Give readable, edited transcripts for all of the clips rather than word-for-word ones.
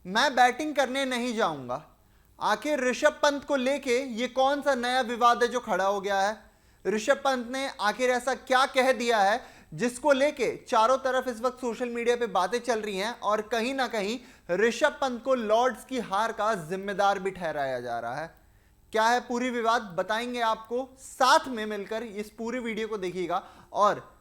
मैं बैटिंग करने नहीं जाऊंगा। आखिर ऋषभ पंत को लेके ये कौन सा नया विवाद है जो खड़ा हो गया है? ऋषभ पंत ने आखिर ऐसा क्या कह दिया है जिसको लेके चारों तरफ इस वक्त सोशल मीडिया पे बातें चल रही हैं और कहीं ना कहीं ऋषभ पंत को लॉर्ड्स की हार का जिम्मेदार भी ठहराया जा रहा है? क्या है पूरी विवाद बताएंगे आपको, साथ में मिलकर इस पूरी वीडियो को देखिएगा और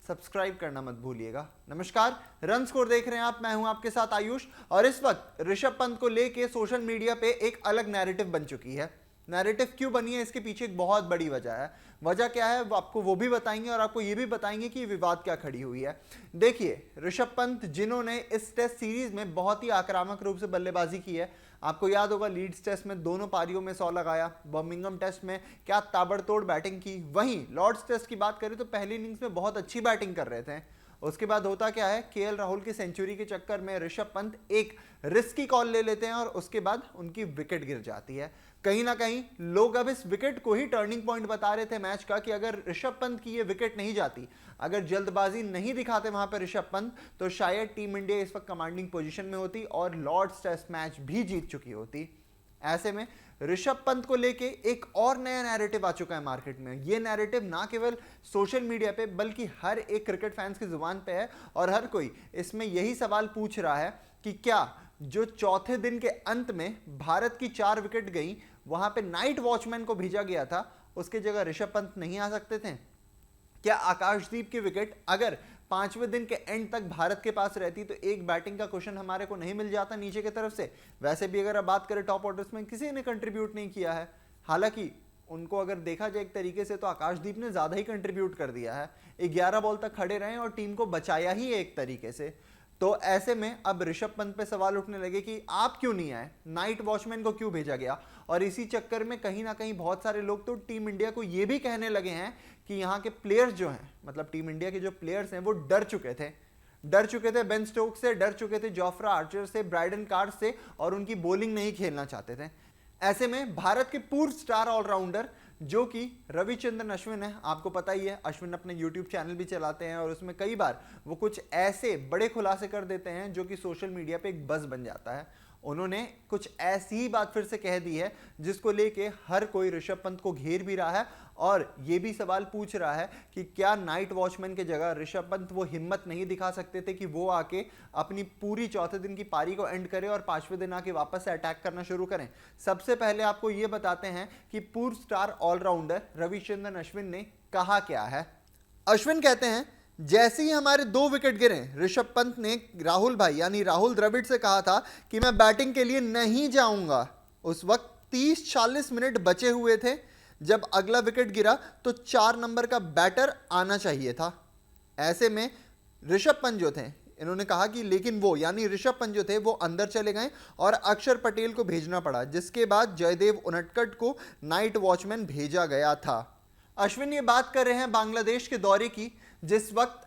सब्सक्राइब करना मत भूलिएगा। नमस्कार, रन स्कोर देख रहे हैं आप, मैं हूं आपके साथ आयुष। और इस वक्त ऋषभ पंत को लेके सोशल मीडिया पे एक अलग नैरेटिव बन चुकी है। नैरेटिव क्यों बनी है, इसके पीछे एक बहुत बड़ी वजह है। वजह क्या है आपको वो भी बताएंगे और आपको ये भी बताएंगे कि विवाद क्या खड़ी हुई है। देखिए, ऋषभ पंत जिन्होंने इस टेस्ट सीरीज में बहुत ही आक्रामक रूप से बल्लेबाजी की है, आपको याद होगा लीड्स टेस्ट में दोनों पारियों में 100 लगाया, बर्मिंघम टेस्ट में क्या ताबड़तोड़ बैटिंग की, वहीं लॉर्ड्स टेस्ट की बात करें तो पहली इनिंग्स में बहुत अच्छी बैटिंग कर रहे थे। उसके बाद होता क्या है, केएल राहुल की सेंचुरी के चक्कर में ऋषभ पंत एक रिस्की कॉल ले लेते हैं और उसके बाद उनकी विकेट गिर जाती है। कहीं ना कहीं लोग अब इस विकेट को ही टर्निंग पॉइंट बता रहे थे मैच का कि अगर ऋषभ पंत की ये विकेट नहीं जाती, अगर जल्दबाजी नहीं दिखाते वहां पर ऋषभ पंत, तो शायद टीम इंडिया इस वक्त कमांडिंग पोजीशन में होती और लॉर्ड्स टेस्ट मैच भी जीत चुकी होती। ऐसे में ऋषभ पंत को लेके एक और नया नैरेटिव आ चुका है मार्केट में। ये नैरेटिव ना केवल सोशल मीडिया पे बल्कि हर एक क्रिकेट फैंस की जुबान पे है और हर कोई इसमें यही सवाल पूछ रहा है कि क्या जो चौथे दिन के अंत में भारत की 4 विकेट गई, वहां पे नाइट वॉचमैन को भेजा गया था, उसके जगह ऋषभ पंत नहीं आ सकते थे? क्या आकाशदीप की विकेट अगर 5वें दिन के एंड तक भारत के पास रहती तो एक बैटिंग का क्वेश्चन हमारे को नहीं मिल जाता नीचे की तरफ से? वैसे भी अगर आप बात करें टॉप ऑर्डर्स में किसी ने कंट्रीब्यूट नहीं किया है। हालांकि उनको अगर देखा जाए एक तरीके से तो आकाशदीप ने ज्यादा ही कंट्रीब्यूट कर दिया है, 11 बॉल तक खड़े रहे और टीम को बचाया ही एक तरीके से। तो ऐसे में अब ऋषभ पंत पे सवाल उठने लगे कि आप क्यों नहीं आए, नाइट वॉचमैन को क्यों भेजा गया? और इसी चक्कर में कहीं ना कहीं बहुत सारे लोग तो टीम इंडिया को यह भी कहने लगे हैं कि यहाँ के प्लेयर्स जो हैं, मतलब टीम इंडिया के जो प्लेयर्स हैं, वो डर चुके थे बेन स्टोक्स से, डर चुके थे जोफ्रा आर्चर से, ब्राइडन कार्ड से, और उनकी बॉलिंग नहीं खेलना चाहते थे। ऐसे में भारत के पूर्व स्टार ऑलराउंडर जो कि रविचंद्रन अश्विन है, आपको पता ही है, अश्विन अपने YouTube चैनल भी चलाते हैं और उसमें कई बार वो कुछ ऐसे बड़े खुलासे कर देते हैं जो कि सोशल मीडिया पे एक बज़ बन जाता है। उन्होंने कुछ ऐसी ही बात फिर से कह दी है जिसको लेके हर कोई ऋषभ पंत को घेर भी रहा है और ये भी सवाल पूछ रहा है कि क्या नाइट वॉचमैन की जगह ऋषभ पंत वो हिम्मत नहीं दिखा सकते थे कि वो आके अपनी पूरी चौथे दिन की पारी को एंड करें और 5वें दिन आके वापस से अटैक करना शुरू करें? सबसे पहले आपको ये बताते हैं कि पूर्व स्टार ऑलराउंडर रविचंद्रन अश्विन ने कहा क्या है। अश्विन कहते हैं, जैसे ही हमारे 2 विकेट गिरे, ऋषभ पंत ने राहुल भाई यानी राहुल द्रविड़ से कहा था कि मैं बैटिंग के लिए नहीं जाऊंगा। उस वक्त 30-40 मिनट बचे हुए थे। जब अगला विकेट गिरा तो 4 नंबर का बैटर आना चाहिए था। ऐसे में ऋषभ पंत जो थे, इन्होंने कहा कि लेकिन वो यानी ऋषभ पंत जो थे वो अंदर चले गए और अक्षर पटेल को भेजना पड़ा, जिसके बाद जयदेव उनटकट को नाइट वॉचमैन भेजा गया था। अश्विन ये बात कर रहे हैं बांग्लादेश के दौरे की, जिस वक्त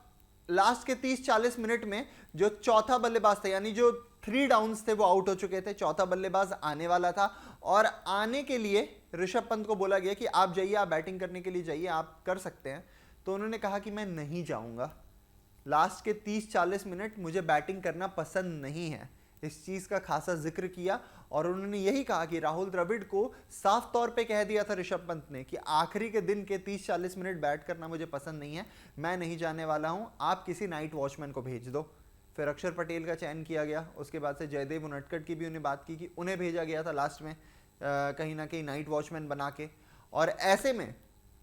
लास्ट के 30-40 मिनट में जो चौथा बल्लेबाज था, यानी जो 3 डाउन्स थे, वो आउट हो चुके थे। चौथा बल्लेबाज आने वाला था और आने के लिए ऋषभ पंत को बोला गया कि आप जाइए, आप बैटिंग करने के लिए जाइए, आप कर सकते हैं। तो उन्होंने कहा कि मैं नहीं जाऊंगा, लास्ट के 30-40 मिनट मुझे बैटिंग करना पसंद नहीं है। इस चीज का खासा जिक्र किया और उन्होंने यही कहा कि राहुल द्रविड़ को साफ तौर पे कह दिया था ऋषभ पंत ने कि आखिरी के दिन के 30-40 मिनट बैट करना मुझे पसंद नहीं है, मैं नहीं जाने वाला हूं, आप किसी नाइट वॉचमैन को भेज दो। फिर अक्षर पटेल का चयन किया गया। उसके बाद से जयदेव उनटकट की भी उन्हें बात की कि उन्हें भेजा गया था लास्ट में कहीं ना कहीं नाइट वॉचमैन बना के। और ऐसे में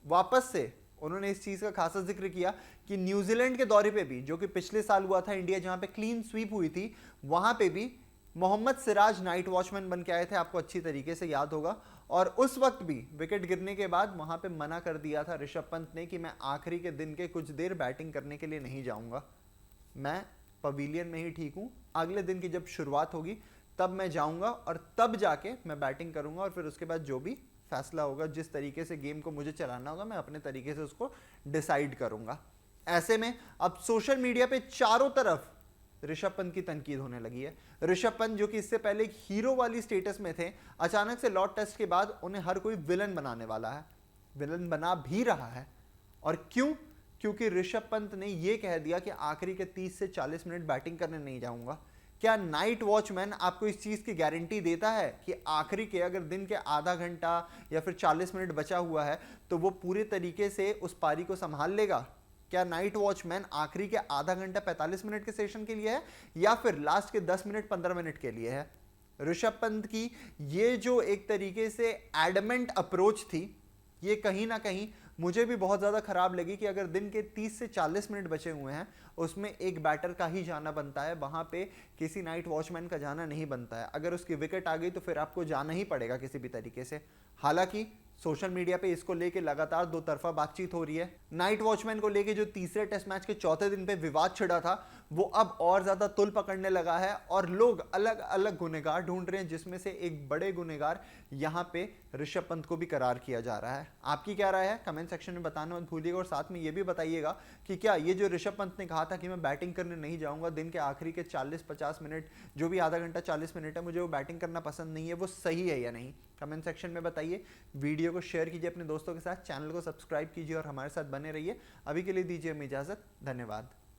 वापस से उन्होंने इस चीज का खासा जिक्र किया कि न्यूजीलैंड के दौरे पे भी, जो कि पिछले साल हुआ था इंडिया जहां पे क्लीन स्वीप हुई थी, वहां पे भी मोहम्मद सिराज नाइट वॉचमैन बन के आए थे, आपको अच्छी तरीके से याद होगा। और उस वक्त भी विकेट गिरने के बाद वहां पे मना कर दिया था ऋषभ पंत ने कि मैं आखिरी के दिन के कुछ देर बैटिंग करने के लिए नहीं जाऊंगा, मैं पवेलियन में ही ठीक हूं, अगले दिन की जब शुरुआत होगी तब मैं जाऊंगा और तब जाके मैं बैटिंग करूंगा और फिर उसके बाद जो भी फैसला होगा, जिस तरीके से गेम को मुझे चलाना होगा, मैं अपने तरीके से उसको डिसाइड करूंगा। ऐसे में अब सोशल मीडिया पे चारों तरफ ऋषभ पंत की तनकीद होने लगी है। ऋषभ पंत जो कि इससे पहले एक हीरो वाली स्टेटस में थे, अचानक से लॉर्ड टेस्ट के बाद उन्हें हर कोई विलन बनाने वाला है, विलन बना भी रहा है। और क्यों? क्योंकि ऋषभ पंत ने यह कह दिया कि आखिरी के 30 से 40 मिनट बैटिंग करने नहीं जाऊंगा। क्या नाइट वॉचमैन आपको इस चीज की गारंटी देता है कि आखिरी के अगर दिन के आधा घंटा या फिर 40 मिनट बचा हुआ है तो वो पूरे तरीके से उस पारी को संभाल लेगा? क्या नाइट वॉचमैन आखिरी के आधा घंटा 45 मिनट के सेशन के लिए है या फिर लास्ट के 10 मिनट 15 मिनट के लिए है? ऋषभ पंत की ये जो एक तरीके से एडमेंट अप्रोच थी, ये कहीं ना कहीं मुझे भी बहुत ज़्यादा खराब लगी कि अगर दिन के 30 से 40 मिनट बचे हुए हैं उसमें एक बैटर का ही जाना बनता है, वहां पे किसी नाइट वॉचमैन का जाना नहीं बनता है। अगर उसकी विकेट आ गई तो फिर आपको जाना ही पड़ेगा किसी भी तरीके से। हालांकि सोशल मीडिया पे इसको लेके लगातार दो तरफा बातचीत हो रही है। नाइट वॉचमैन को लेके जो तीसरे टेस्ट मैच के चौथे दिन पे विवाद छिड़ा था वो अब और ज्यादा तुल पकड़ने लगा है और लोग अलग अलग गुनहगार ढूंढ रहे हैं, जिसमें से एक बड़े गुनहगार यहां पे ऋषभ पंत को भी करार किया जा रहा है। आपकी क्या राय है कमेंट सेक्शन में बताना मत भूलिएगा और साथ में ये भी बताइएगा कि क्या ये जो ऋषभ पंत ने कहा था कि मैं बैटिंग करने नहीं जाऊंगा, दिन के आखिरी के 40-50 मिनट जो भी आधा घंटा 40 मिनट है मुझे वो बैटिंग करना पसंद नहीं है, वो सही है या नहीं? कमेंट सेक्शन में बताइए। वीडियो को शेयर कीजिए अपने दोस्तों के साथ, चैनल को सब्सक्राइब कीजिए और हमारे साथ बने रहिए। अभी के लिए दीजिए हमें इजाजत। धन्यवाद।